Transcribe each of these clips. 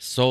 100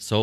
100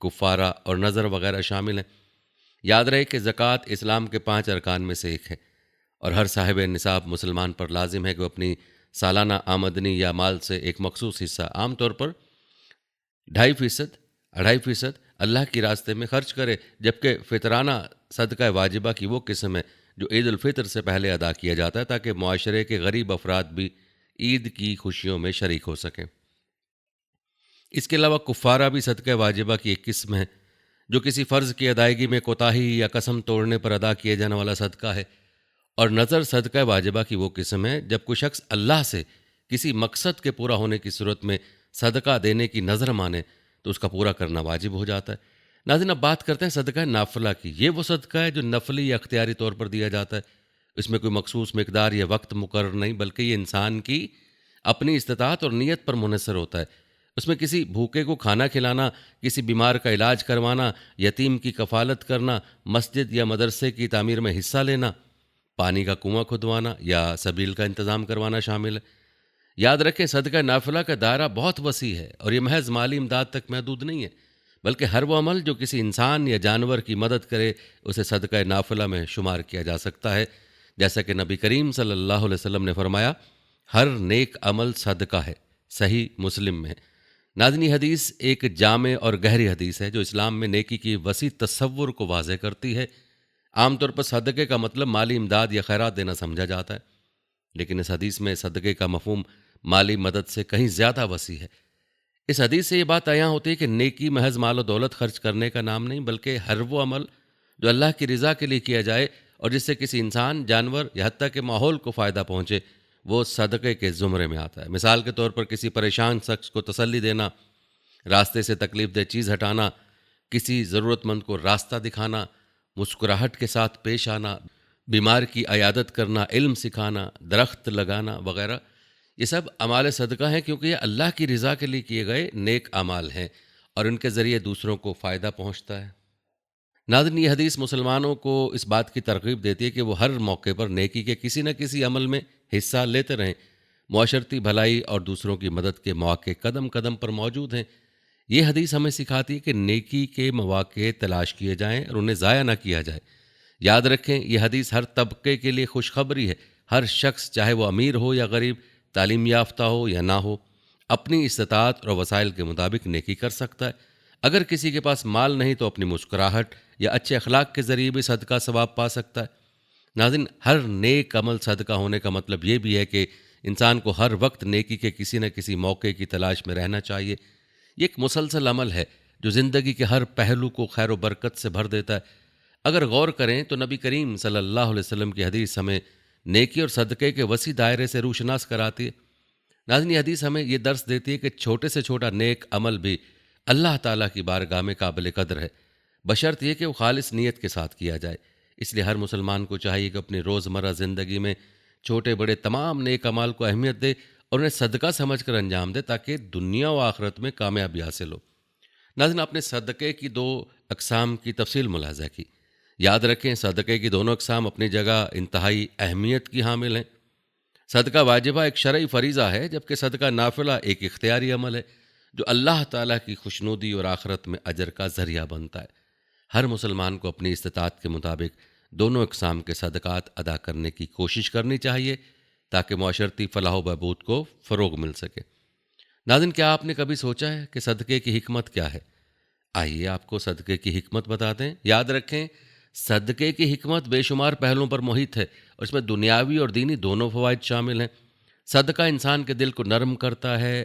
کفارہ اور نظر وغیرہ شامل ہیں۔ یاد رہے کہ زکوٰۃ اسلام کے 5 ارکان میں سے ایک ہے، اور ہر صاحب نصاب مسلمان پر لازم ہے کہ وہ اپنی سالانہ آمدنی یا مال سے ایک مخصوص حصہ، عام طور پر 2.5% اللہ کی راستے میں خرچ کرے، جبکہ فطرانہ صدقہ واجبہ کی وہ قسم ہے جو عید الفطر سے پہلے ادا کیا جاتا ہے، تاکہ معاشرے کے غریب افراد بھی عید کی خوشیوں میں شریک ہو سکیں۔ اس کے علاوہ کفارہ بھی صدقہ واجبہ کی ایک قسم ہے، جو کسی فرض کی ادائیگی میں کوتاہی یا قسم توڑنے پر ادا کیے جانے والا صدقہ ہے، اور نظر صدقہ واجبہ کی وہ قسم ہے جب کوئی شخص اللہ سے کسی مقصد کے پورا ہونے کی صورت میں صدقہ دینے کی نظر مانے تو اس کا پورا کرنا واجب ہو جاتا ہے۔ ناظرین، اب بات کرتے ہیں صدقہ نافلہ کی۔ یہ وہ صدقہ ہے جو نفلی یا اختیاری طور پر دیا جاتا ہے۔ اس میں کوئی مخصوص مقدار یا وقت مقرر نہیں، بلکہ یہ انسان کی اپنی استطاعت اور نیت پر منحصر ہوتا ہے۔ اس میں کسی بھوکے کو کھانا کھلانا، کسی بیمار کا علاج کروانا، یتیم کی کفالت کرنا، مسجد یا مدرسے کی تعمیر میں حصہ لینا، پانی کا کنواں کھدوانا یا سبیل کا انتظام کروانا شامل ہے۔ یاد رکھیں، صدقہ نافلہ کا دائرہ بہت وسیع ہے، اور یہ محض مالی امداد تک محدود نہیں ہے، بلکہ ہر وہ عمل جو کسی انسان یا جانور کی مدد کرے اسے صدقہ نافلہ میں شمار کیا جا سکتا ہے، جیسا کہ نبی کریم صلی اللہ علیہ وسلم نے فرمایا، ہر نیک عمل صدقہ ہے، صحیح مسلم میں ہے۔ ناظرین، یہ حدیث ایک جامع اور گہری حدیث ہے جو اسلام میں نیکی کی وسیع تصور کو واضح کرتی ہے۔ عام طور پر صدقے کا مطلب مالی امداد یا خیرات دینا سمجھا جاتا ہے، لیکن اس حدیث میں صدقے کا مفہوم مالی مدد سے کہیں زیادہ وسیع ہے۔ اس حدیث سے یہ بات عیاں ہوتی ہے کہ نیکی محض مال و دولت خرچ کرنے کا نام نہیں، بلکہ ہر وہ عمل جو اللہ کی رضا کے لیے کیا جائے اور جس سے کسی انسان، جانور یا حتیٰ کہ ماحول کو فائدہ پہنچے، وہ صدقے کے زمرے میں آتا ہے۔ مثال کے طور پر کسی پریشان شخص کو تسلی دینا، راستے سے تکلیف دہ چیز ہٹانا، کسی ضرورت مند کو راستہ دکھانا، مسکراہٹ کے ساتھ پیش آنا، بیمار کی عیادت کرنا، علم سکھانا، درخت لگانا وغیرہ، یہ سب اعمال صدقہ ہیں، کیونکہ یہ اللہ کی رضا کے لیے کیے گئے نیک اعمال ہیں اور ان کے ذریعے دوسروں کو فائدہ پہنچتا ہے۔ ناظرین، یہ حدیث مسلمانوں کو اس بات کی ترغیب دیتی ہے کہ وہ ہر موقع پر نیکی کے کسی نہ کسی عمل میں حصہ لیتے رہیں۔ معاشرتی بھلائی اور دوسروں کی مدد کے مواقع قدم قدم پر موجود ہیں۔ یہ حدیث ہمیں سکھاتی ہے کہ نیکی کے مواقع تلاش کیے جائیں اور انہیں ضائع نہ کیا جائے۔ یاد رکھیں، یہ حدیث ہر طبقے کے لیے خوشخبری ہے۔ ہر شخص، چاہے وہ امیر ہو یا غریب، تعلیم یافتہ ہو یا نہ ہو، اپنی استطاعت اور وسائل کے مطابق نیکی کر سکتا ہے۔ اگر کسی کے پاس مال نہیں تو اپنی مسکراہٹ یا اچھے اخلاق کے ذریعے بھی صدقہ ثواب پا سکتا ہے۔ ناظرین، ہر نیک عمل صدقہ ہونے کا مطلب یہ بھی ہے کہ انسان کو ہر وقت نیکی کے کسی نہ کسی موقع کی تلاش میں رہنا چاہیے۔ یہ ایک مسلسل عمل ہے جو زندگی کے ہر پہلو کو خیر و برکت سے بھر دیتا ہے۔ اگر غور کریں تو نبی کریم صلی اللہ علیہ وسلم کی حدیث ہمیں نیکی اور صدقے کے وسیع دائرے سے روشناس کراتی ہے۔ ناظرین، یہ حدیث ہمیں یہ درس دیتی ہے کہ چھوٹے سے چھوٹا نیک عمل بھی اللہ تعالیٰ کی بارگاہ میں قابل قدر ہے، بشرط یہ کہ وہ خالص نیت کے ساتھ کیا جائے۔ اس لیے ہر مسلمان کو چاہیے کہ اپنی روزمرہ زندگی میں چھوٹے بڑے تمام نیک اعمال کو اہمیت دے اور انہیں صدقہ سمجھ کر انجام دے، تاکہ دنیا و آخرت میں کامیابی حاصل ہو۔ ناظرین، آپ نے صدقے کی 2 اقسام کی تفصیل ملاحظہ کی۔ یاد رکھیں، صدقے کی دونوں اقسام اپنی جگہ انتہائی اہمیت کی حامل ہیں۔ صدقہ واجبہ ایک شرعی فریضہ ہے، جبکہ صدقہ نافلہ ایک اختیاری عمل ہے جو اللہ تعالیٰ کی خوشنودی اور آخرت میں اجر کا ذریعہ بنتا ہے۔ ہر مسلمان کو اپنی استطاعت کے مطابق دونوں اقسام کے صدقات ادا کرنے کی کوشش کرنی چاہیے، تاکہ معاشرتی فلاح و بہبود کو فروغ مل سکے۔ ناظرین، کیا آپ نے کبھی سوچا ہے کہ صدقے کی حکمت کیا ہے؟ آئیے آپ کو صدقے کی حکمت بتاتے ہیں۔ یاد رکھیں، صدقے کی حکمت بے شمار پہلوؤں پر محیط ہے، اور اس میں دنیاوی اور دینی دونوں فوائد شامل ہیں۔ صدقہ انسان کے دل کو نرم کرتا ہے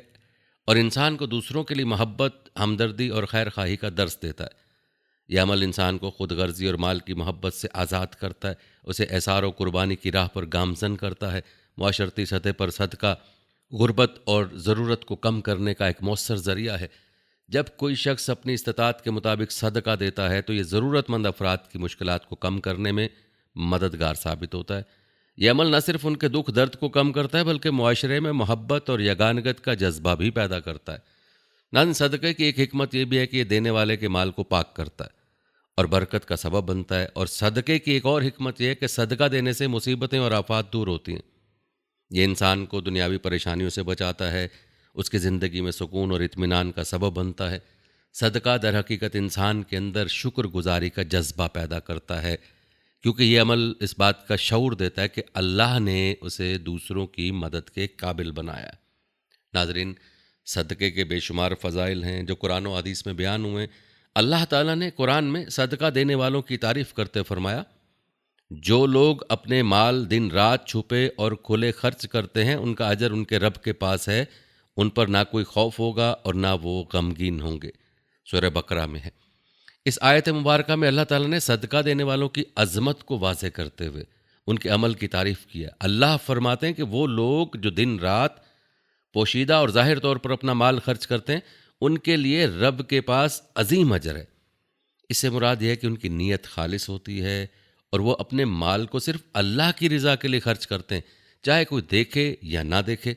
اور انسان کو دوسروں کے لیے محبت، ہمدردی اور خیر خواہی کا درس دیتا ہے۔ یہ عمل انسان کو خود غرضی اور مال کی محبت سے آزاد کرتا ہے، اسے احسار و قربانی کی راہ پر گامزن کرتا ہے۔ معاشرتی سطح پر صدقہ غربت اور ضرورت کو کم کرنے کا ایک مؤثر ذریعہ ہے۔ جب کوئی شخص اپنی استطاعت کے مطابق صدقہ دیتا ہے تو یہ ضرورت مند افراد کی مشکلات کو کم کرنے میں مددگار ثابت ہوتا ہے۔ یہ عمل نہ صرف ان کے دکھ درد کو کم کرتا ہے، بلکہ معاشرے میں محبت اور یگانگت کا جذبہ بھی پیدا کرتا ہے۔ ناظرین، صدقے کی ایک حکمت یہ بھی ہے کہ یہ دینے والے کے مال کو پاک کرتا ہے اور برکت کا سبب بنتا ہے، اور صدقے کی ایک اور حکمت یہ ہے کہ صدقہ دینے سے مصیبتیں اور آفات دور ہوتی ہیں۔ یہ انسان کو دنیاوی پریشانیوں سے بچاتا ہے، اس کی زندگی میں سکون اور اطمینان کا سبب بنتا ہے۔ صدقہ در حقیقت انسان کے اندر شکر گزاری کا جذبہ پیدا کرتا ہے، کیونکہ یہ عمل اس بات کا شعور دیتا ہے کہ اللہ نے اسے دوسروں کی مدد کے قابل بنایا ہے۔ ناظرین، صدقے کے بے شمار فضائل ہیں جو قرآن و حدیث میں بیان ہوئے۔ اللہ تعالیٰ نے قرآن میں صدقہ دینے والوں کی تعریف کرتے فرمایا، جو لوگ اپنے مال دن رات چھپے اور کھلے خرچ کرتے ہیں ان کا اجر ان کے رب کے پاس ہے، ان پر نہ کوئی خوف ہوگا اور نہ وہ غمگین ہوں گے۔ سورہ بقرہ میں ہے۔ اس آیت مبارکہ میں اللہ تعالیٰ نے صدقہ دینے والوں کی عظمت کو واضح کرتے ہوئے ان کے عمل کی تعریف کیا۔ اللہ فرماتے ہیں کہ وہ لوگ جو دن رات پوشیدہ اور ظاہر طور پر اپنا مال خرچ کرتے ہیں ان کے لیے رب کے پاس عظیم اجر ہے۔ اس سے مراد یہ ہے کہ ان کی نیت خالص ہوتی ہے اور وہ اپنے مال کو صرف اللہ کی رضا کے لیے خرچ کرتے ہیں، چاہے کوئی دیکھے یا نہ دیکھے۔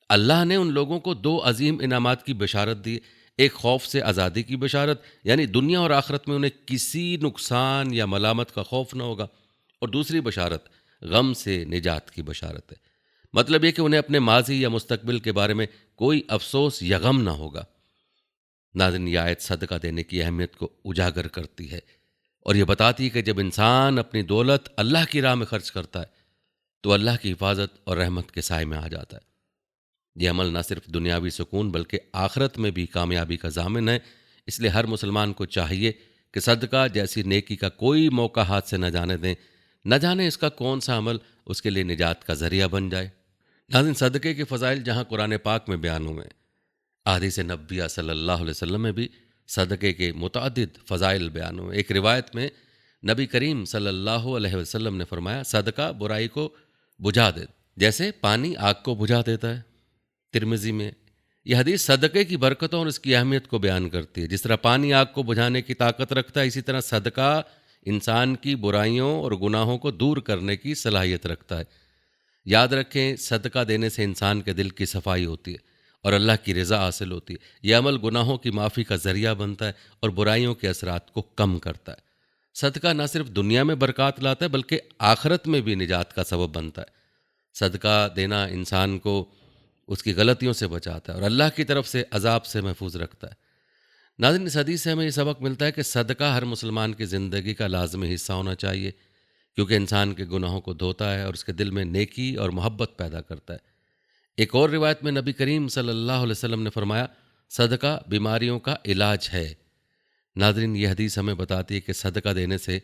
اللہ نے ان لوگوں کو دو عظیم انعامات کی بشارت دی، ایک خوف سے آزادی کی بشارت، یعنی دنیا اور آخرت میں انہیں کسی نقصان یا ملامت کا خوف نہ ہوگا، اور دوسری بشارت غم سے نجات کی بشارت ہے۔ مطلب یہ کہ انہیں اپنے ماضی یا مستقبل کے بارے میں کوئی افسوس یا غم نہ ہوگا۔ ناظرین، یہ آیت صدقہ دینے کی اہمیت کو اجاگر کرتی ہے اور یہ بتاتی ہے کہ جب انسان اپنی دولت اللہ کی راہ میں خرچ کرتا ہے تو اللہ کی حفاظت اور رحمت کے سائے میں آ جاتا ہے۔ یہ عمل نہ صرف دنیاوی سکون بلکہ آخرت میں بھی کامیابی کا ضامن ہے۔ اس لیے ہر مسلمان کو چاہیے کہ صدقہ جیسی نیکی کا کوئی موقع ہاتھ سے نہ جانے دیں، نہ جانے اس کا کون سا عمل اس کے لیے نجات کا ذریعہ بن جائے۔ ناظرین، صدقے کے فضائل جہاں قرآن پاک میں بیان ہوئے ہیں، احادیث نبویہ صلی اللہ علیہ وسلم میں بھی صدقے کے متعدد فضائل بیان ہوئے۔ ایک روایت میں نبی کریم صلی اللہ علیہ وسلم نے فرمایا، صدقہ برائی کو بجھا دے جیسے پانی آگ کو بجھا دیتا ہے۔ ترمذی میں یہ حدیث صدقے کی برکتوں اور اس کی اہمیت کو بیان کرتی ہے۔ جس طرح پانی آگ کو بجھانے کی طاقت رکھتا ہے، اسی طرح صدقہ انسان کی برائیوں اور گناہوں کو دور کرنے کی صلاحیت رکھتا ہے۔ یاد رکھیں، صدقہ دینے سے انسان کے دل کی صفائی ہوتی ہے اور اللہ کی رضا حاصل ہوتی ہے۔ یہ عمل گناہوں کی معافی کا ذریعہ بنتا ہے اور برائیوں کے اثرات کو کم کرتا ہے۔ صدقہ نہ صرف دنیا میں برکات لاتا ہے بلکہ آخرت میں بھی نجات کا سبب بنتا ہے۔ صدقہ دینا انسان کو اس کی غلطیوں سے بچاتا ہے اور اللہ کی طرف سے عذاب سے محفوظ رکھتا ہے۔ ناظرین، اس حدیث سے ہمیں یہ سبق ملتا ہے کہ صدقہ ہر مسلمان کی زندگی کا لازمی حصہ ہونا چاہیے، کیونکہ انسان کے گناہوں کو دھوتا ہے اور اس کے دل میں نیکی اور محبت پیدا کرتا ہے۔ ایک اور روایت میں نبی کریم صلی اللہ علیہ وسلم نے فرمایا، صدقہ بیماریوں کا علاج ہے۔ ناظرین، یہ حدیث ہمیں بتاتی ہے کہ صدقہ دینے سے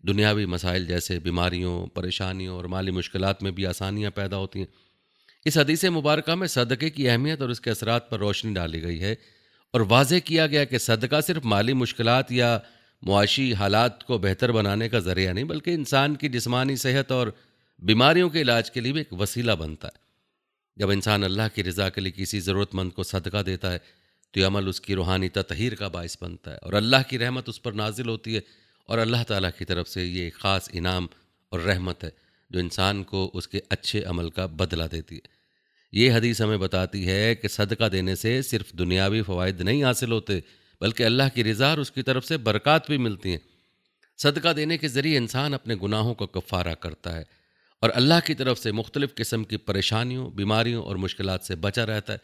دنیاوی مسائل جیسے بیماریوں، پریشانیوں اور مالی مشکلات میں بھی آسانیاں پیدا ہوتی ہیں۔ اس حدیث مبارکہ میں صدقے کی اہمیت اور اس کے اثرات پر روشنی ڈالی گئی ہے اور واضح کیا گیا کہ صدقہ صرف مالی مشکلات یا معاشی حالات کو بہتر بنانے کا ذریعہ نہیں بلکہ انسان کی جسمانی صحت اور بیماریوں کے علاج کے لیے بھی ایک وسیلہ بنتا ہے۔ جب انسان اللہ کی رضا کے لیے کسی ضرورت مند کو صدقہ دیتا ہے تو یہ عمل اس کی روحانی تطہیر کا باعث بنتا ہے اور اللہ کی رحمت اس پر نازل ہوتی ہے، اور اللہ تعالیٰ کی طرف سے یہ ایک خاص انعام اور رحمت ہے جو انسان کو اس کے اچھے عمل کا بدلہ دیتی ہے۔ یہ حدیث ہمیں بتاتی ہے کہ صدقہ دینے سے صرف دنیاوی فوائد نہیں حاصل ہوتے بلکہ اللہ کی رضا اور اس کی طرف سے برکات بھی ملتی ہیں۔ صدقہ دینے کے ذریعے انسان اپنے گناہوں کو کفارہ کرتا ہے اور اللہ کی طرف سے مختلف قسم کی پریشانیوں، بیماریوں اور مشکلات سے بچا رہتا ہے۔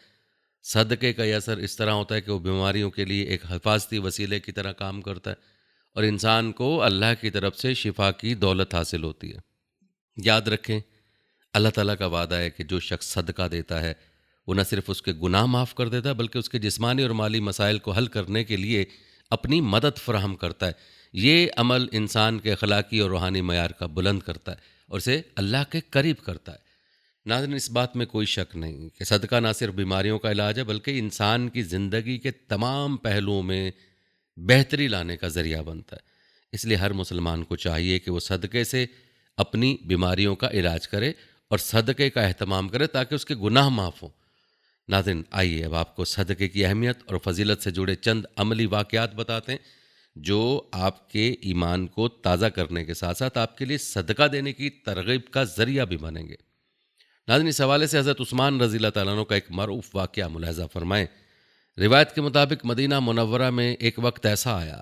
صدقے کا یہ اثر اس طرح ہوتا ہے کہ وہ بیماریوں کے لیے ایک حفاظتی وسیلے کی طرح کام کرتا ہے اور انسان کو اللہ کی طرف سے شفا کی دولت حاصل ہوتی ہے۔ یاد رکھیں، اللہ تعالیٰ کا وعدہ ہے کہ جو شخص صدقہ دیتا ہے وہ نہ صرف اس کے گناہ معاف کر دیتا ہے بلکہ اس کے جسمانی اور مالی مسائل کو حل کرنے کے لیے اپنی مدد فراہم کرتا ہے۔ یہ عمل انسان کے اخلاقی اور روحانی معیار کا بلند کرتا ہے اور اسے اللہ کے قریب کرتا ہے۔ ناظرین، اس بات میں کوئی شک نہیں کہ صدقہ نہ صرف بیماریوں کا علاج ہے بلکہ انسان کی زندگی کے تمام پہلوؤں میں بہتری لانے کا ذریعہ بنتا ہے۔ اس لیے ہر مسلمان کو چاہیے کہ وہ صدقے سے اپنی بیماریوں کا علاج کرے اور صدقے کا اہتمام کرے تاکہ اس کے گناہ معاف ہوں۔ ناظرین، آئیے اب آپ کو صدقے کی اہمیت اور فضیلت سے جڑے چند عملی واقعات بتاتے ہیں جو آپ کے ایمان کو تازہ کرنے کے ساتھ ساتھ آپ کے لیے صدقہ دینے کی ترغیب کا ذریعہ بھی بنیں گے۔ ناظرین، اس حوالے سے حضرت عثمان رضی اللہ تعالیٰ عنہ کا ایک معروف واقعہ ملاحظہ فرمائیں۔ روایت کے مطابق مدینہ منورہ میں ایک وقت ایسا آیا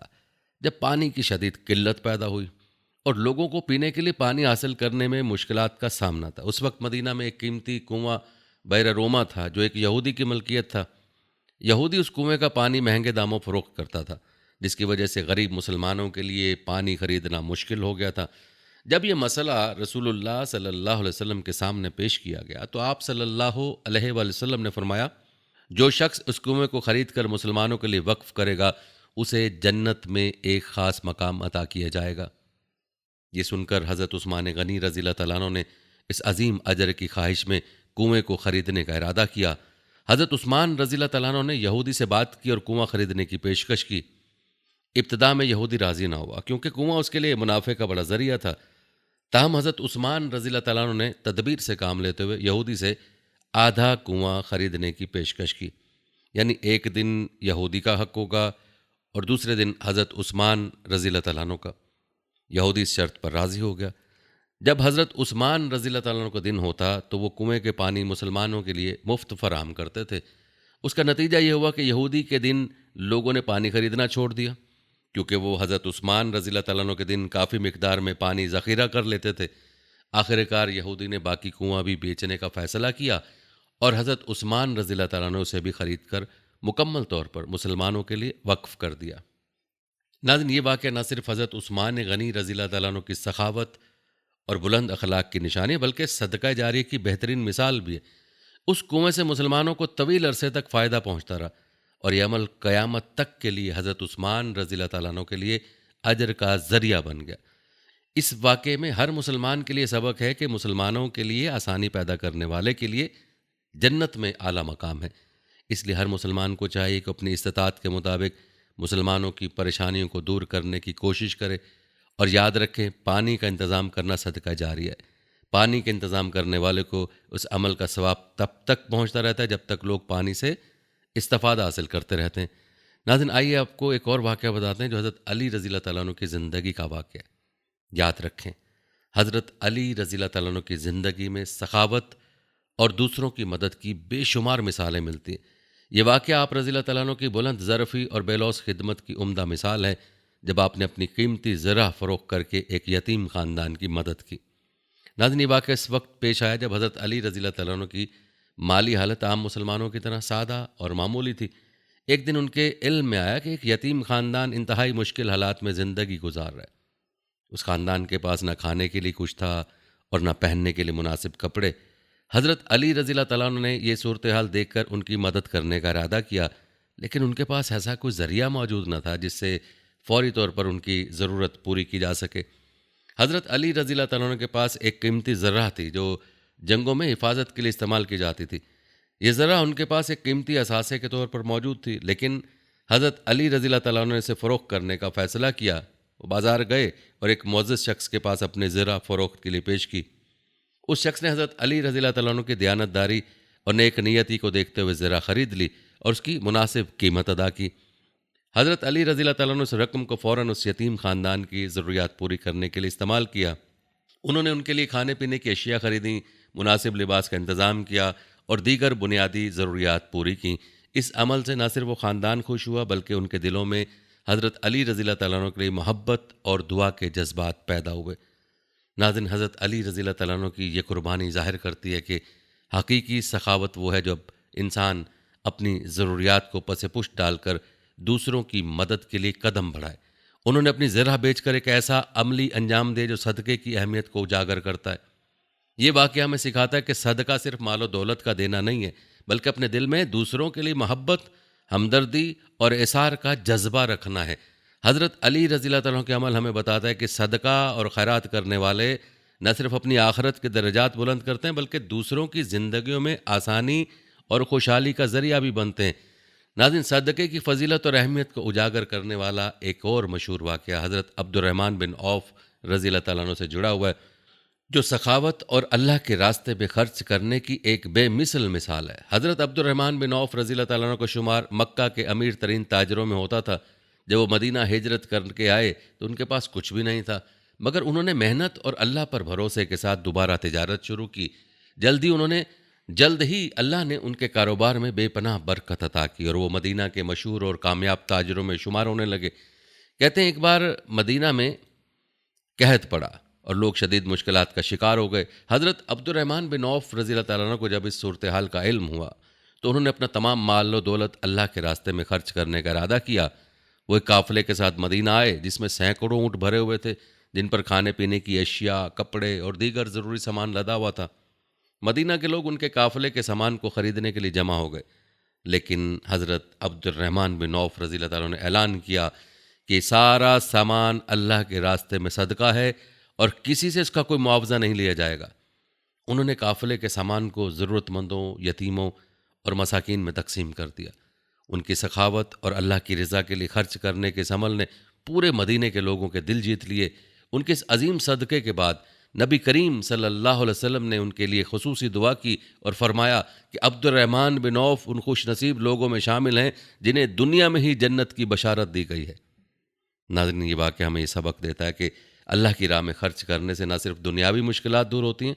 جب پانی کی شدید قلت پیدا ہوئی اور لوگوں کو پینے کے لیے پانی حاصل کرنے میں مشکلات کا سامنا تھا۔ اس وقت مدینہ میں ایک قیمتی کنواں بئر روما تھا جو ایک یہودی کی ملکیت تھا۔ یہودی اس کنویں کا پانی مہنگے داموں فروخت کرتا تھا، جس کی وجہ سے غریب مسلمانوں کے لیے پانی خریدنا مشکل ہو گیا تھا۔ جب یہ مسئلہ رسول اللہ صلی اللہ علیہ وسلم کے سامنے پیش کیا گیا تو آپ صلی اللہ علیہ وآلہ وسلم نے فرمایا، جو شخص اس کنویں کو خرید کر مسلمانوں کے لیے وقف کرے گا اسے جنت میں ایک خاص مقام عطا کیا جائے گا۔ یہ سن کر حضرت عثمان غنی رضی اللہ تعالیٰ عنہ نے اس عظیم اجر کی خواہش میں کنویں کو خریدنے کا ارادہ کیا۔ حضرت عثمان رضی اللہ تعالیٰ عنہ نے یہودی سے بات کی اور کنواں خریدنے کی پیشکش کی۔ ابتدا میں یہودی راضی نہ ہوا کیونکہ کنواں اس کے لیے منافع کا بڑا ذریعہ تھا۔ تاہم حضرت عثمان رضی اللہ تعالیٰ عنہ نے تدبیر سے کام لیتے ہوئے یہودی سے آدھا کنواں خریدنے کی پیشکش کی، یعنی ایک دن یہودی کا حق ہوگا اور دوسرے دن حضرت عثمان رضی اللہ تعالیٰ عنہ کا۔ یہودی اس شرط پر راضی ہو گیا۔ جب حضرت عثمان رضی اللہ تعالیٰ عنہ کا دن ہوتا تو وہ کنویں کے پانی مسلمانوں کے لیے مفت فراہم کرتے تھے۔ اس کا نتیجہ یہ ہوا کہ یہودی کے دن لوگوں نے پانی خریدنا چھوڑ دیا، کیونکہ وہ حضرت عثمان رضی اللہ تعالیٰ عنہ کے دن کافی مقدار میں پانی ذخیرہ کر لیتے تھے۔ آخر کار یہودی نے باقی کنواں بھی بیچنے کا فیصلہ کیا اور حضرت عثمان رضی اللہ تعالیٰ عنہ اسے بھی خرید کر مکمل طور پر مسلمانوں کے لیے وقف کر دیا۔ ناظرین، یہ واقعہ نہ صرف حضرت عثمان غنی رضی اللہ تعالیٰ عنہ کی سخاوت اور بلند اخلاق کی نشانی بلکہ صدقہ جاریہ کی بہترین مثال بھی ہے۔ اس کنویں سے مسلمانوں کو طویل عرصے تک فائدہ پہنچتا رہا اور یہ عمل قیامت تک کے لیے حضرت عثمان رضی اللہ تعالیٰ عنہ کے لیے اجر کا ذریعہ بن گیا۔ اس واقعے میں ہر مسلمان کے لیے سبق ہے کہ مسلمانوں کے لیے آسانی پیدا کرنے والے کے لیے جنت میں اعلیٰ مقام ہے۔ اس لیے ہر مسلمان کو چاہیے کہ اپنی استطاعت کے مطابق مسلمانوں کی پریشانیوں کو دور کرنے کی کوشش کرے، اور یاد رکھیں پانی کا انتظام کرنا صدقہ جاریہ ہے۔ پانی کے انتظام کرنے والے کو اس عمل کا ثواب تب تک پہنچتا رہتا ہے جب تک لوگ پانی سے استفادہ حاصل کرتے رہتے ہیں۔ ناظرین، آئیے آپ کو ایک اور واقعہ بتاتے ہیں جو حضرت علی رضی اللہ تعالیٰ عنہ کی زندگی کا واقعہ ہے۔ یاد رکھیں حضرت علی رضی اللہ تعالیٰ عنہ کی زندگی میں سخاوت اور دوسروں کی مدد کی بے شمار مثالیں ملتی ہیں۔ یہ واقعہ آپ رضی اللہ تعالیٰ عنہ کی بلند ظرفی اور بے لوث خدمت کی عمدہ مثال ہے، جب آپ نے اپنی قیمتی زرہ فروخت کر کے ایک یتیم خاندان کی مدد کی۔ ناظرین، یہ واقعہ اس وقت پیش آیا جب حضرت علی رضی اللہ تعالیٰ عنہ کی مالی حالت عام مسلمانوں کی طرح سادہ اور معمولی تھی۔ ایک دن ان کے علم میں آیا کہ ایک یتیم خاندان انتہائی مشکل حالات میں زندگی گزار رہا ہے۔ اس خاندان کے پاس نہ کھانے کے لیے کچھ تھا اور نہ پہننے کے لیے مناسب کپڑے۔ حضرت علی رضی اللہ تعالیٰ عنہ نے یہ صورتحال دیکھ کر ان کی مدد کرنے کا ارادہ کیا، لیکن ان کے پاس ایسا کوئی ذریعہ موجود نہ تھا جس سے فوری طور پر ان کی ضرورت پوری کی جا سکے۔ حضرت علی رضی اللہ تعالیٰ عنہ کے پاس ایک قیمتی ذرہ تھی جو جنگوں میں حفاظت کے لیے استعمال کی جاتی تھی۔ یہ ذرہ ان کے پاس ایک قیمتی اثاثے کے طور پر موجود تھی، لیکن حضرت علی رضی اللہ تعالیٰ عنہ نے اسے فروخت کرنے کا فیصلہ کیا۔ وہ بازار گئے اور ایک معزز شخص کے پاس اپنے ذرہ فروخت کے لیے پیش کی۔ اس شخص نے حضرت علی رضی اللہ تعالیٰ عنہ کی دیانت داری اور نیک نیتی کو دیکھتے ہوئے ذرہ خرید لی اور اس کی مناسب قیمت ادا کی۔ حضرت علی رضی اللہ تعالیٰ عنہ اس رقم کو فوراً اس یتیم خاندان کی ضروریات پوری کرنے کے لیے استعمال کیا۔ انہوں نے ان کے لیے کھانے پینے کی اشیاء خریدیں، مناسب لباس کا انتظام کیا اور دیگر بنیادی ضروریات پوری کیں۔ اس عمل سے نہ صرف وہ خاندان خوش ہوا بلکہ ان کے دلوں میں حضرت علی رضی اللہ تعالیٰ عنہ کے لیے محبت اور دعا کے جذبات پیدا ہوئے۔ ناظرین، حضرت علی رضی اللہ تعالیٰ عنہ کی یہ قربانی ظاہر کرتی ہے کہ حقیقی سخاوت وہ ہے جب انسان اپنی ضروریات کو پس پشت ڈال کر دوسروں کی مدد کے لیے قدم بڑھائے۔ انہوں نے اپنی زرہ بیچ کر ایک ایسا عملی انجام دے جو صدقے کی اہمیت کو اجاگر کرتا ہے۔ یہ واقعہ ہمیں سکھاتا ہے کہ صدقہ صرف مال و دولت کا دینا نہیں ہے، بلکہ اپنے دل میں دوسروں کے لیے محبت، ہمدردی اور اثار کا جذبہ رکھنا ہے۔ حضرت علی رضی اللہ تعالیٰ کے عمل ہمیں بتاتا ہے کہ صدقہ اور خیرات کرنے والے نہ صرف اپنی آخرت کے درجات بلند کرتے ہیں بلکہ دوسروں کی زندگیوں میں آسانی اور خوشحالی کا ذریعہ بھی بنتے ہیں۔ ناظرین، صدقے کی فضیلت اور اہمیت کو اجاگر کرنے والا ایک اور مشہور واقعہ حضرت عبد الرحمن بن عوف رضی اللہ تعالیٰ عنہ سے جڑا ہوا ہے، جو سخاوت اور اللہ کے راستے پہ خرچ کرنے کی ایک بے مثل مثال ہے۔ حضرت عبد الرحمن بن عوف رضی اللہ تعالیٰ عنہ کا شمار مکہ کے امیر ترین تاجروں میں ہوتا تھا۔ جب وہ مدینہ ہجرت کر کے آئے تو ان کے پاس کچھ بھی نہیں تھا، مگر انہوں نے محنت اور اللہ پر بھروسے کے ساتھ دوبارہ تجارت شروع کی۔ جلد ہی اللہ نے ان کے کاروبار میں بے پناہ برکت عطا کی اور وہ مدینہ کے مشہور اور کامیاب تاجروں میں شمار ہونے لگے۔ کہتے ہیں ایک بار مدینہ میں قحط پڑا اور لوگ شدید مشکلات کا شکار ہو گئے۔ حضرت عبد الرحمن بن عوف رضی اللہ تعالیٰ عنہ کو جب اس صورتحال کا علم ہوا تو انہوں نے اپنا تمام مال و دولت اللہ کے راستے میں خرچ کرنے کا ارادہ کیا۔ وہ ایک قافلے کے ساتھ مدینہ آئے جس میں سینکڑوں اونٹ بھرے ہوئے تھے، جن پر کھانے پینے کی اشیاء، کپڑے اور دیگر ضروری سامان لدا ہوا تھا۔ مدینہ کے لوگ ان کے قافلے کے سامان کو خریدنے کے لیے جمع ہو گئے، لیکن حضرت عبد الرحمن بن عوف رضی اللہ تعالیٰ نے اعلان کیا کہ سارا سامان اللہ کے راستے میں صدقہ ہے اور کسی سے اس کا کوئی معاوضہ نہیں لیا جائے گا۔ انہوں نے قافلے کے سامان کو ضرورت مندوں، یتیموں اور مساکین میں تقسیم کر دیا۔ ان کی سخاوت اور اللہ کی رضا کے لیے خرچ کرنے کے اس عمل نے پورے مدینے کے لوگوں کے دل جیت لیے۔ ان کے اس عظیم صدقے کے بعد نبی کریم صلی اللہ علیہ وسلم نے ان کے لیے خصوصی دعا کی اور فرمایا کہ عبد الرحمن بن عوف ان خوش نصیب لوگوں میں شامل ہیں جنہیں دنیا میں ہی جنت کی بشارت دی گئی ہے۔ ناظرین، یہ واقعہ ہمیں یہ سبق دیتا ہے کہ اللہ کی راہ میں خرچ کرنے سے نہ صرف دنیاوی مشکلات دور ہوتی ہیں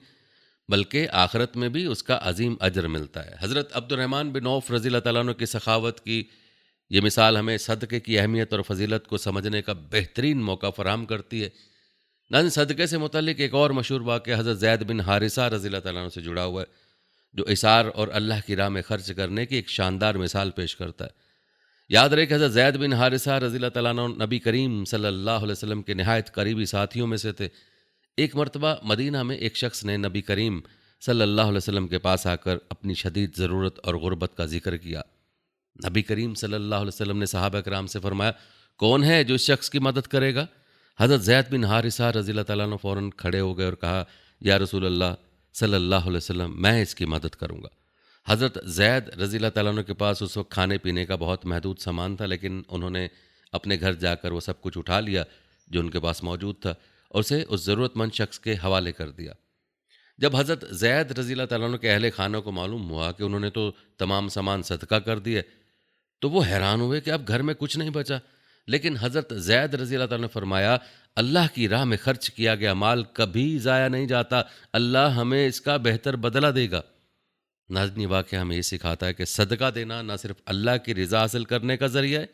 بلکہ آخرت میں بھی اس کا عظیم اجر ملتا ہے۔ حضرت عبد الرحمن بن عوف رضی اللہ تعالیٰ عنہ کی سخاوت کی یہ مثال ہمیں صدقے کی اہمیت اور فضیلت کو سمجھنے کا بہترین موقع فراہم کرتی ہے۔ ناظرین، صدقے سے متعلق ایک اور مشہور واقعہ حضرت زید بن حارثہ رضی اللہ تعالیٰ عنہ سے جڑا ہوا ہے، جو اثار اور اللہ کی راہ میں خرچ کرنے کی ایک شاندار مثال پیش کرتا ہے۔ یاد رہے کہ حضرت زید بن حارثہ رضی اللہ تعالیٰ عنہ نبی کریم صلی اللہ علیہ وسلم کے نہایت قریبی ساتھیوں میں سے تھے۔ ایک مرتبہ مدینہ میں ایک شخص نے نبی کریم صلی اللہ علیہ وسلم کے پاس آ کر اپنی شدید ضرورت اور غربت کا ذکر کیا۔ نبی کریم صلی اللہ علیہ وسلم نے صحابہ کرام سے فرمایا، کون ہے جو اس شخص کی مدد کرے گا؟ حضرت زید بن حارثہ رضی اللہ تعالیٰ عنہ فوراً کھڑے ہو گئے اور کہا، یا رسول اللہ صلی اللہ علیہ وسلم، میں اس کی مدد کروں گا۔ حضرت زید رضی اللہ تعالیٰ عنہ کے پاس اس وقت کھانے پینے کا بہت محدود سامان تھا، لیکن انہوں نے اپنے گھر جا کر وہ سب کچھ اٹھا لیا جو ان کے پاس موجود تھا اور اسے اس ضرورت مند شخص کے حوالے کر دیا۔ جب حضرت زید رضی اللہ تعالیٰ عنہ کے اہل خانہ کو معلوم ہوا کہ انہوں نے تو تمام سامان صدقہ کر دیے تو وہ حیران ہوئے کہ اب گھر میں کچھ نہیں بچا۔ لیکن حضرت زید رضی اللہ تعالیٰ نے فرمایا، اللہ کی راہ میں خرچ کیا گیا مال کبھی ضائع نہیں جاتا، اللہ ہمیں اس کا بہتر بدلہ دے گا۔ ناظرین، یہ واقعہ ہمیں یہ سکھاتا ہے کہ صدقہ دینا نہ صرف اللہ کی رضا حاصل کرنے کا ذریعہ ہے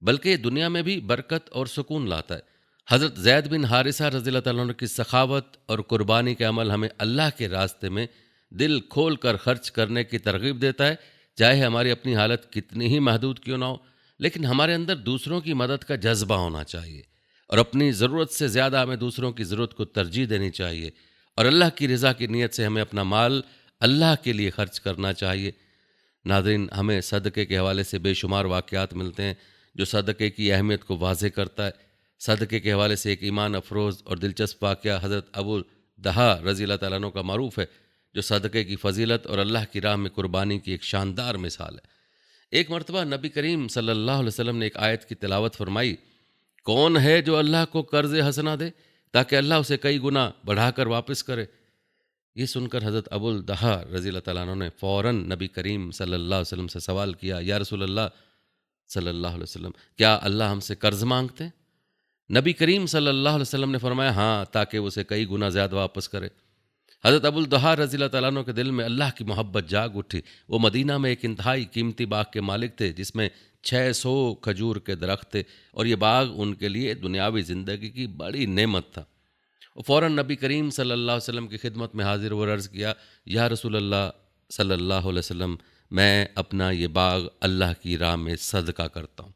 بلکہ یہ دنیا میں بھی برکت اور سکون لاتا ہے۔ حضرت زید بن حارثہ رضی اللہ تعالیٰ عنہ کی سخاوت اور قربانی کے عمل ہمیں اللہ کے راستے میں دل کھول کر خرچ کرنے کی ترغیب دیتا ہے، چاہے ہماری اپنی حالت کتنی ہی محدود کیوں نہ ہو، لیکن ہمارے اندر دوسروں کی مدد کا جذبہ ہونا چاہیے اور اپنی ضرورت سے زیادہ ہمیں دوسروں کی ضرورت کو ترجیح دینی چاہیے، اور اللہ کی رضا کی نیت سے ہمیں اپنا مال اللہ کے لیے خرچ کرنا چاہیے۔ ناظرین، ہمیں صدقے کے حوالے سے بے شمار واقعات ملتے ہیں جو صدقے کی اہمیت کو واضح کرتا ہے۔ صدقے کے حوالے سے ایک ایمان افروز اور دلچسپ واقعہ حضرت ابو دہا رضی اللہ تعالیٰ عنہ کا معروف ہے، جو صدقے کی فضیلت اور اللہ کی راہ میں قربانی کی ایک شاندار مثال ہے۔ ایک مرتبہ نبی کریم صلی اللہ علیہ وسلم نے ایک آیت کی تلاوت فرمائی، کون ہے جو اللہ کو قرض حسنہ دے تاکہ اللہ اسے کئی گنا بڑھا کر واپس کرے؟ یہ سن کر حضرت ابو الدہا رضی اللہ تعالیٰ عنہ نے فوراً نبی کریم صلی اللہ علیہ وسلم سے سوال کیا، یا رسول اللہ صلی اللہ علیہ وسلم، کیا اللہ ہم سے قرض مانگتے ہیں؟ نبی کریم صلی اللہ علیہ وسلم نے فرمایا، ہاں، تاکہ وہ اسے کئی گنا زیادہ واپس کرے۔ حضرت ابو الدہا رضی اللہ تعالیٰ عنہ کے دل میں اللہ کی محبت جاگ اٹھی۔ وہ مدینہ میں ایک انتہائی قیمتی باغ کے مالک تھے جس میں 600 کھجور کے درخت تھے، اور یہ باغ ان کے لیے دنیاوی زندگی کی بڑی نعمت تھا۔ وہ فوراً نبی کریم صلی اللہ علیہ وسلم کی خدمت میں حاضر و عرض کیا، یا رسول اللہ صلی اللہ علیہ وسلم، میں اپنا یہ باغ اللہ کی راہ میں صدقہ کرتا ہوں۔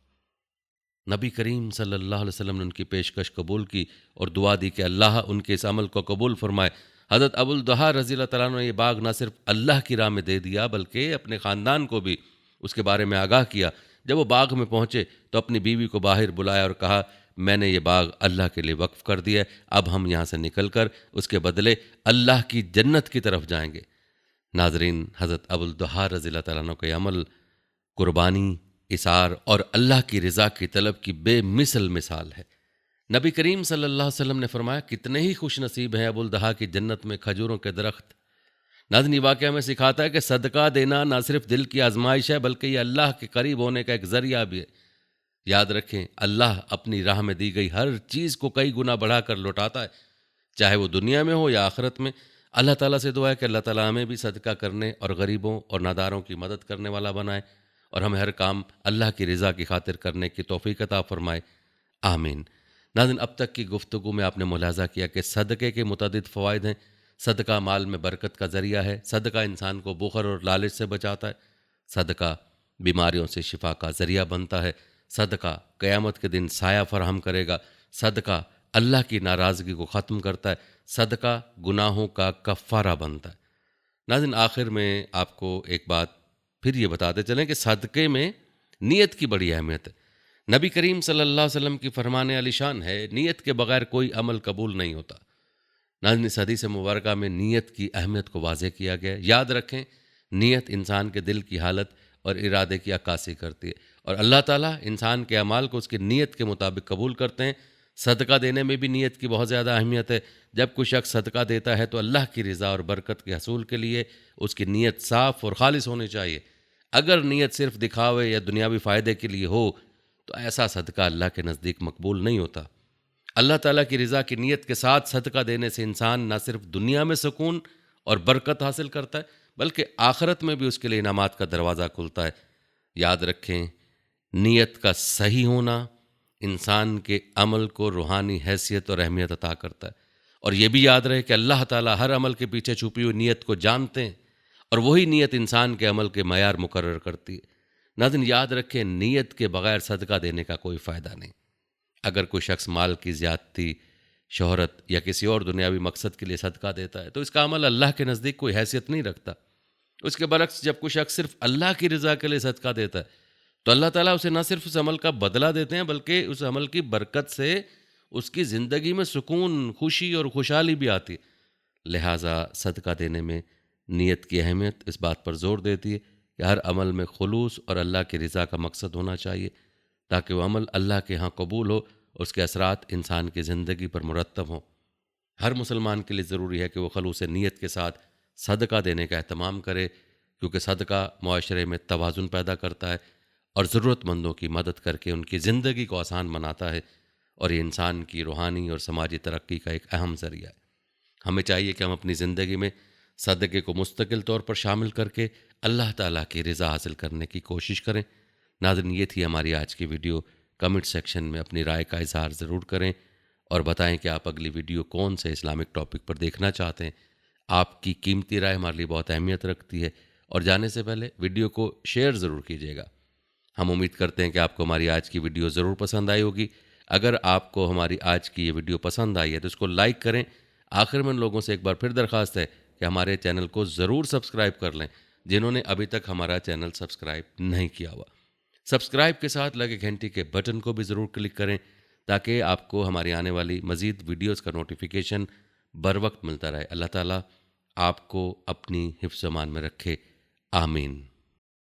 نبی کریم صلی اللہ علیہ وسلم نے ان کی پیشکش قبول کی اور دعا دی کہ اللہ ان کے اس عمل کو قبول فرمائے۔ حضرت ابو الدہا رضی اللہ تعالیٰ عنہ نے یہ باغ نہ صرف اللہ کی راہ میں دے دیا بلکہ اپنے خاندان کو بھی اس کے بارے میں آگاہ کیا۔ جب وہ باغ میں پہنچے تو اپنی بیوی کو باہر بلایا اور کہا، میں نے یہ باغ اللہ کے لیے وقف کر دیا ہے، اب ہم یہاں سے نکل کر اس کے بدلے اللہ کی جنت کی طرف جائیں گے۔ ناظرین، حضرت ابو الدہا رضی اللہ تعالیٰ عنہ کا یہ عمل قربانی، اثار اور اللہ کی رضا کی طلب کی بے مثل مثال ہے۔ نبی کریم صلی اللہ علیہ وسلم نے فرمایا، کتنے ہی خوش نصیب ہیں ابو الدہا کی جنت میں کھجوروں کے درخت۔ ناظرین، یہ واقعہ ہمیں سکھاتا ہے کہ صدقہ دینا نہ صرف دل کی آزمائش ہے بلکہ یہ اللہ کے قریب ہونے کا ایک ذریعہ بھی ہے۔ یاد رکھیں، اللہ اپنی راہ میں دی گئی ہر چیز کو کئی گنا بڑھا کر لوٹاتا ہے، چاہے وہ دنیا میں ہو یا آخرت میں۔ اللہ تعالیٰ سے دعا ہے کہ اللہ تعالیٰ ہمیں بھی صدقہ کرنے اور غریبوں اور ناداروں کی مدد کرنے والا بنائے، اور ہمیں ہر کام اللہ کی رضا کی خاطر کرنے کی توفیق عطا فرمائے، آمین۔ ناظرین، اب تک کی گفتگو میں آپ نے ملاحظہ کیا کہ صدقے کے متعدد فوائد ہیں۔ صدقہ مال میں برکت کا ذریعہ ہے، صدقہ انسان کو بخل اور لالچ سے بچاتا ہے، صدقہ بیماریوں سے شفا کا ذریعہ بنتا ہے، صدقہ قیامت کے دن سایہ فراہم کرے گا، صدقہ اللہ کی ناراضگی کو ختم کرتا ہے، صدقہ گناہوں کا کفارہ بنتا ہے۔ ناظرین، آخر میں آپ کو ایک بات پھر یہ بتاتے چلیں کہ صدقے میں نیت کی بڑی اہمیت ہے۔ نبی کریم صلی اللہ علیہ وسلم کی فرمان علی شان ہے، نیت کے بغیر کوئی عمل قبول نہیں ہوتا۔ ناظرین، اس حدیث مبارکہ میں نیت کی اہمیت کو واضح کیا گیا ہے۔ یاد رکھیں، نیت انسان کے دل کی حالت اور ارادے کی عکاسی کرتی ہے، اور اللہ تعالیٰ انسان کے اعمال کو اس کی نیت کے مطابق قبول کرتے ہیں۔ صدقہ دینے میں بھی نیت کی بہت زیادہ اہمیت ہے۔ جب کوئی شخص صدقہ دیتا ہے تو اللہ کی رضا اور برکت کے حصول کے لیے اس کی نیت صاف اور خالص ہونی چاہیے۔ اگر نیت صرف دکھاوے یا دنیاوی فائدے کے لیے ہو تو ایسا صدقہ اللہ کے نزدیک مقبول نہیں ہوتا۔ اللہ تعالیٰ کی رضا کی نیت کے ساتھ صدقہ دینے سے انسان نہ صرف دنیا میں سکون اور برکت حاصل کرتا ہے بلکہ آخرت میں بھی اس کے لیے انعامات کا دروازہ کھلتا ہے۔ یاد رکھیں، نیت کا صحیح ہونا انسان کے عمل کو روحانی حیثیت اور اہمیت عطا کرتا ہے، اور یہ بھی یاد رہے کہ اللہ تعالیٰ ہر عمل کے پیچھے چھپی ہوئی نیت کو جانتے ہیں، اور وہی نیت انسان کے عمل کے معیار مقرر کرتی ہے۔ ناظرین، یاد رکھیں، نیت کے بغیر صدقہ دینے کا کوئی فائدہ نہیں۔ اگر کوئی شخص مال کی زیادتی، شہرت یا کسی اور دنیاوی مقصد کے لیے صدقہ دیتا ہے تو اس کا عمل اللہ کے نزدیک کوئی حیثیت نہیں رکھتا۔ اس کے برعکس جب کوئی شخص صرف اللہ کی رضا کے لیے صدقہ دیتا ہے تو اللہ تعالیٰ اسے نہ صرف اس عمل کا بدلہ دیتے ہیں بلکہ اس عمل کی برکت سے اس کی زندگی میں سکون، خوشی اور خوشحالی بھی آتی ہے۔ لہٰذا صدقہ دینے میں نیت کی اہمیت اس بات پر زور دیتی ہے کہ ہر عمل میں خلوص اور اللہ کی رضا کا مقصد ہونا چاہیے تاکہ وہ عمل اللہ کے ہاں قبول ہو اور اس کے اثرات انسان کی زندگی پر مرتب ہوں۔ ہر مسلمان کے لیے ضروری ہے کہ وہ خلوص نیت کے ساتھ صدقہ دینے کا اہتمام کرے، کیونکہ صدقہ معاشرے میں توازن پیدا کرتا ہے اور ضرورت مندوں کی مدد کر کے ان کی زندگی کو آسان بناتا ہے، اور یہ انسان کی روحانی اور سماجی ترقی کا ایک اہم ذریعہ ہے۔ ہمیں چاہیے کہ ہم اپنی زندگی میں صدقے کو مستقل طور پر شامل کر کے اللہ تعالیٰ کی رضا حاصل کرنے کی کوشش کریں۔ ناظرین، یہ تھی ہماری آج کی ویڈیو۔ کمنٹ سیکشن میں اپنی رائے کا اظہار ضرور کریں اور بتائیں کہ آپ اگلی ویڈیو کون سے اسلامک ٹاپک پر دیکھنا چاہتے ہیں۔ آپ کی قیمتی رائے ہمارے لیے بہت اہمیت رکھتی ہے، اور جانے سے پہلے ویڈیو کو شیئر ضرور کیجیے گا۔ ہم امید کرتے ہیں کہ آپ کو ہماری آج کی ویڈیو ضرور پسند آئی ہوگی۔ اگر آپ کو ہماری آج کی یہ ویڈیو پسند آئی ہے تو اس کو لائک کریں۔ آخر میں ان لوگوں سے ایک بار پھر درخواست ہے کہ ہمارے چینل کو ضرور سبسکرائب کر لیں جنہوں نے ابھی تک ہمارا چینل سبسکرائب نہیں کیا ہوا۔ سبسکرائب کے ساتھ لگے گھنٹی کے بٹن کو بھی ضرور کلک کریں تاکہ آپ کو ہماری آنے والی مزید ویڈیوز کا نوٹیفیکیشن بر وقت ملتا رہے۔ اللہ تعالیٰ آپ کو اپنی حفظ و امان میں رکھے، آمین۔